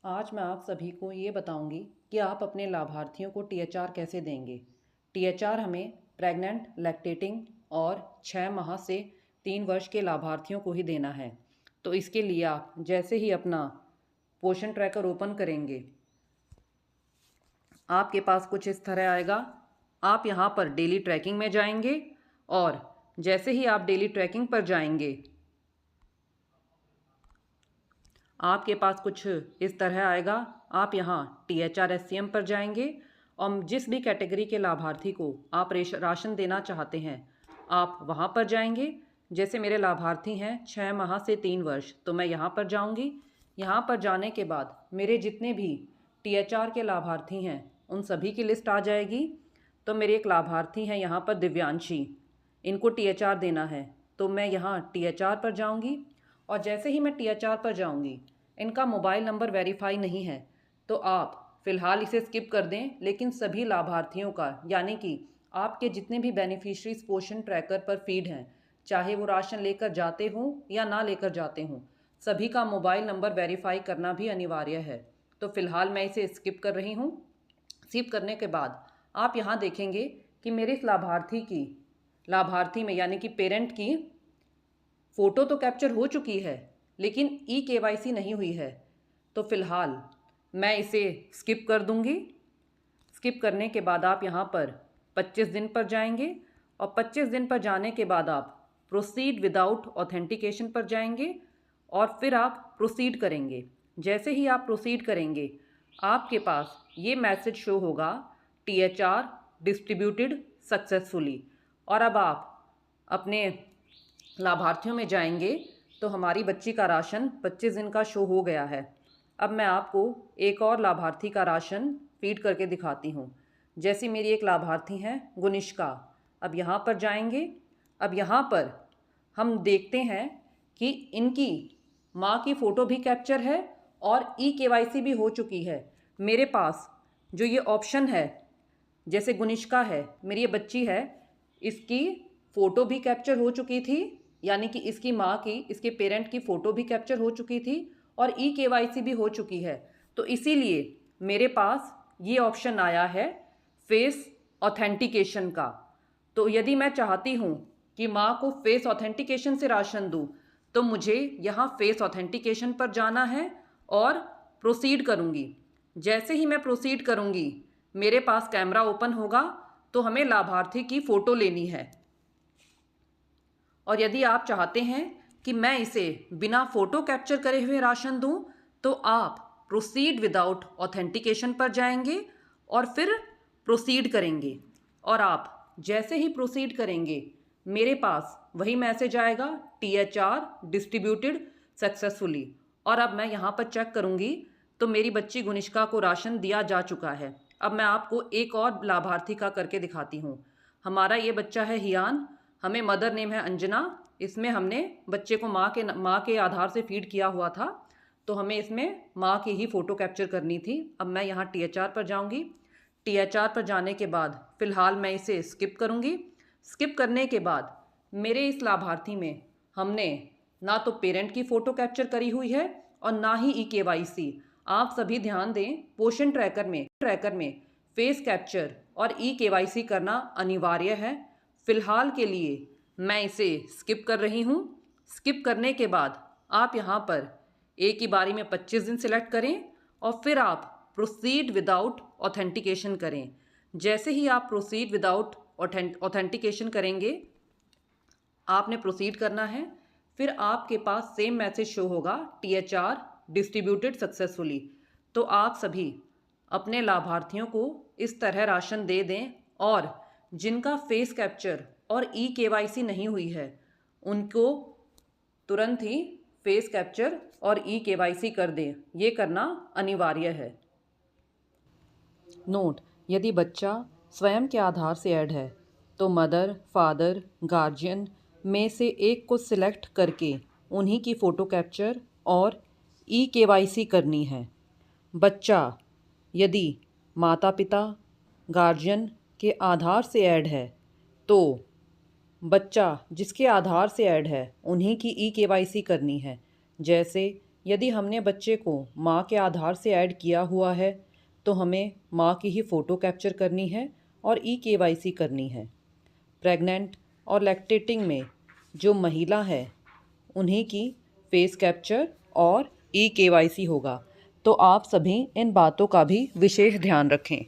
आज मैं आप सभी को ये बताऊंगी कि आप अपने लाभार्थियों को टीएचआर कैसे देंगे। टीएचआर हमें प्रेग्नेंट, लैक्टेटिंग और 6 माह से 3 वर्ष के लाभार्थियों को ही देना है। तो इसके लिए आप जैसे ही अपना पोषण ट्रैकर ओपन करेंगे, आपके पास कुछ इस तरह आएगा। आप यहाँ पर डेली ट्रैकिंग में जाएंगे और जैसे ही आप डेली ट्रैकिंग पर जाएंगे, आपके पास कुछ इस तरह आएगा। आप यहाँ THR-SCM पर जाएंगे और जिस भी कैटेगरी के लाभार्थी को आप राशन देना चाहते हैं, आप वहाँ पर जाएंगे। जैसे मेरे लाभार्थी हैं 6 माह से 3 वर्ष, तो मैं यहाँ पर जाऊँगी। यहाँ पर जाने के बाद मेरे जितने भी THR के लाभार्थी हैं उन सभी की लिस्ट आ जाएगी। तो मेरे एक लाभार्थी हैं यहाँ पर दिव्यांशी, इनको THR देना है, तो मैं यहाँ THR पर जाऊँगी और जैसे ही मैं THR पर जाऊंगी, इनका मोबाइल नंबर वेरीफाई नहीं है, तो आप फ़िलहाल इसे स्किप कर दें। लेकिन सभी लाभार्थियों का, यानी कि आपके जितने भी बेनिफिशरीज पोषण ट्रैकर पर फीड हैं, चाहे वो राशन लेकर जाते हों या ना लेकर जाते हों, सभी का मोबाइल नंबर वेरीफाई करना भी अनिवार्य है। तो फ़िलहाल मैं इसे स्किप कर रही हूँ। स्किप करने के बाद आप यहाँ देखेंगे कि मेरे इस लाभार्थी में यानी कि पेरेंट की फ़ोटो तो कैप्चर हो चुकी है, लेकिन KYC नहीं हुई है। तो फ़िलहाल मैं इसे स्किप कर दूंगी। स्किप करने के बाद आप यहाँ पर 25 दिन पर जाएंगे और 25 दिन पर जाने के बाद आप प्रोसीड विदाउट ऑथेंटिकेशन पर जाएंगे और फिर आप प्रोसीड करेंगे। जैसे ही आप प्रोसीड करेंगे, आपके पास ये मैसेज शो होगा, THR डिस्ट्रीब्यूटेड सक्सेसफुली। और अब आप अपने लाभार्थियों में जाएंगे तो हमारी बच्ची का राशन 25 दिन का शो हो गया है। अब मैं आपको एक और लाभार्थी का राशन फीड करके दिखाती हूँ। जैसी मेरी एक लाभार्थी हैं गुनिष्का, अब यहाँ पर जाएंगे। अब यहाँ पर हम देखते हैं कि इनकी माँ की फ़ोटो भी कैप्चर है और KYC भी हो चुकी है। मेरे पास जो ये ऑप्शन है, जैसे गुनिष्का है, मेरी ये बच्ची है, इसकी फ़ोटो भी कैप्चर हो चुकी थी, यानी कि इसकी माँ की, इसके पेरेंट की फ़ोटो भी कैप्चर हो चुकी थी और KYC भी हो चुकी है। तो इसीलिए मेरे पास ये ऑप्शन आया है फेस ऑथेंटिकेशन का। तो यदि मैं चाहती हूँ कि माँ को फेस ऑथेंटिकेशन से राशन दूँ, तो मुझे यहाँ फेस ऑथेंटिकेशन पर जाना है और प्रोसीड करूँगी। जैसे ही मैं प्रोसीड करूँगी, मेरे पास कैमरा ओपन होगा, तो हमें लाभार्थी की फ़ोटो लेनी है। और यदि आप चाहते हैं कि मैं इसे बिना फ़ोटो कैप्चर करे हुए राशन दूं, तो आप प्रोसीड विदाउट ऑथेंटिकेशन पर जाएंगे और फिर प्रोसीड करेंगे। और आप जैसे ही प्रोसीड करेंगे, मेरे पास वही मैसेज आएगा, THR डिस्ट्रीब्यूटेड सक्सेसफुली। और अब मैं यहाँ पर चेक करूँगी तो मेरी बच्ची गुनिष्का को राशन दिया जा चुका है। अब मैं आपको एक और लाभार्थी का करके दिखाती हूँ। हमारा ये बच्चा है हियान, हमें मदर नेम है अंजना। इसमें हमने बच्चे को माँ के आधार से फीड किया हुआ था, तो हमें इसमें माँ की ही फ़ोटो कैप्चर करनी थी। अब मैं यहाँ THR पर जाऊँगी। THR पर जाने के बाद फ़िलहाल मैं इसे स्किप करूँगी। स्किप करने के बाद मेरे इस लाभार्थी में हमने ना तो पेरेंट की फ़ोटो कैप्चर करी हुई है और ना ही KYC। आप सभी ध्यान दें, पोषण ट्रैकर में फेस कैप्चर और KYC करना अनिवार्य है। फ़िलहाल के लिए मैं इसे स्किप कर रही हूँ। स्किप करने के बाद आप यहाँ पर एक ही बारी में 25 दिन सिलेक्ट करें और फिर आप प्रोसीड विदाउट ऑथेंटिकेशन करें। जैसे ही आप प्रोसीड विदाउट ऑथेंटिकेशन करेंगे, आपने प्रोसीड करना है। फिर आपके पास सेम मैसेज शो होगा, THR डिस्ट्रीब्यूटेड सक्सेसफुली। तो आप सभी अपने लाभार्थियों को इस तरह राशन दे दें और जिनका फेस कैप्चर और KYC नहीं हुई है, उनको तुरंत ही फेस कैप्चर और KYC कर दें। ये करना अनिवार्य है। नोट: यदि बच्चा स्वयं के आधार से ऐड है, तो मदर, फादर, गार्जियन में से एक को सिलेक्ट करके उन्हीं की फ़ोटो कैप्चर और KYC करनी है। बच्चा यदि माता पिता, गार्जियन के आधार से ऐड है, तो बच्चा जिसके आधार से ऐड है उन्हीं की KYC करनी है। जैसे यदि हमने बच्चे को माँ के आधार से ऐड किया हुआ है तो हमें माँ की ही फ़ोटो कैप्चर करनी है और ई-केवाईसी करनी है। प्रेग्नेंट और लैक्टेटिंग में जो महिला है उन्हीं की फेस कैप्चर और ई-केवाईसी होगा। तो आप सभी इन बातों का भी विशेष ध्यान रखें।